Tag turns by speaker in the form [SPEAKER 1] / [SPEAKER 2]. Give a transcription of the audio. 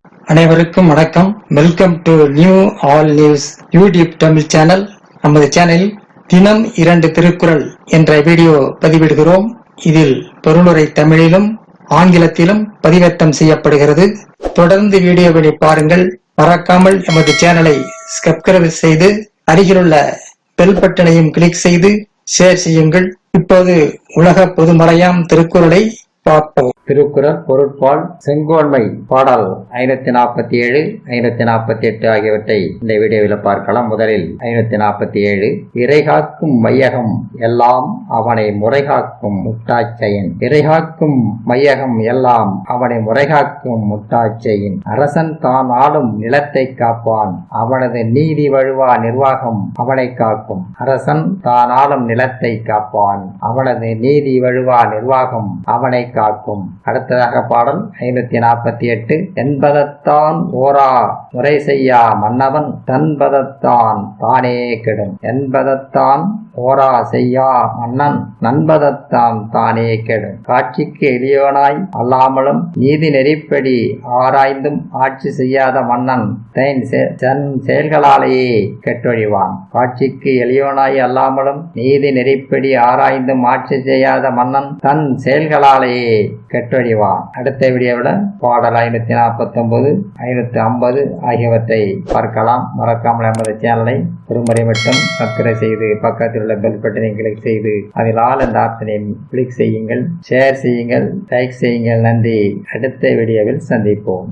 [SPEAKER 1] அனைவருக்கும் வணக்கம். Welcome to new all news YouTube Tamil channel. நமது சேனலில் தினம் 2 திருக்குறள் என்ற வீடியோ பதிவிடுகிறோம். இதில் பொருளுரை தமிழிலும் ஆங்கிலத்திலும் பதிவேற்றம் செய்யப்படுகிறது. தொடர்ந்து வீடியோவை பாருங்கள். மறக்காமல் எமது சேனலை சப்ஸ்கிரைப் செய்து அருகிலுள்ள பெல் பட்டனையும் கிளிக் செய்து ஷேர் செய்யுங்கள். இப்போது உலக பொதுமறையாம் திருக்குறளை பார்ப்போம்.
[SPEAKER 2] திருக்குறள் பொருட்பால் செங்கோன்மை பாடல் 547, 548 ஆகியவற்றை இந்த வீடியோவில் பார்க்கலாம். முதலில் 547. இறைகாக்கும் மையகம் எல்லாம் அவனை முறைகாக்கும் முட்டாச்செயன். இறைகாக்கும் மையகம் எல்லாம் அவனை முறைகாக்கும் முட்டாச்செயன். அரசன் தான் ஆளும் நிலத்தை காப்பான், அவனது நீதி வழுவா நிர்வாகம் அவனை காக்கும். அரசன் தான் ஆளும் நிலத்தை காப்பான், அவனது நீதி வழுவா நிர்வாகம் அவனை காக்கும். அடுத்ததாக பாடல் 548. என்பதத்தான் ஓரா முறை செய்யா மன்னவன் தன்பதத்தான் தானே கெடும். என்பதத்தான் ஓரா செய்யா மன்னன் நண்பதத்தான் தானே கெடும். காட்சிக்கு எளியோனாய் அல்லாமலும் நீதி நெறிப்படி ஆராய்ந்தும் ஆட்சி செய்யாத மன்னன் தன் செயல்களாலேயே கெட்டொழிவான். காட்சிக்கு எளியோனாய் அல்லாமலும் நீதி நெறிப்படி ஆராய்ந்தும் ஆட்சி செய்யாத மன்னன் தன் செயல்களாலேயே கெட்டொழிவான். அடுத்த வீடியோவில் பாடல் 549, 550 ஆகியவற்றை பார்க்கலாம். மறக்காமல் நமது சேனலை ஒருமுறை மட்டும் சப்ஸ்கிரைப் செய்து பக்கத்தில் உள்ள பெல் பட்டனை கிளிக் செய்து அதில் ஆல் என்ற ஆப்ஷனை கிளிக் செய்யுங்கள். ஷேர் செய்யுங்கள், லைக் செய்யுங்கள். நன்றி. அடுத்த வீடியோவில் சந்திப்போம்.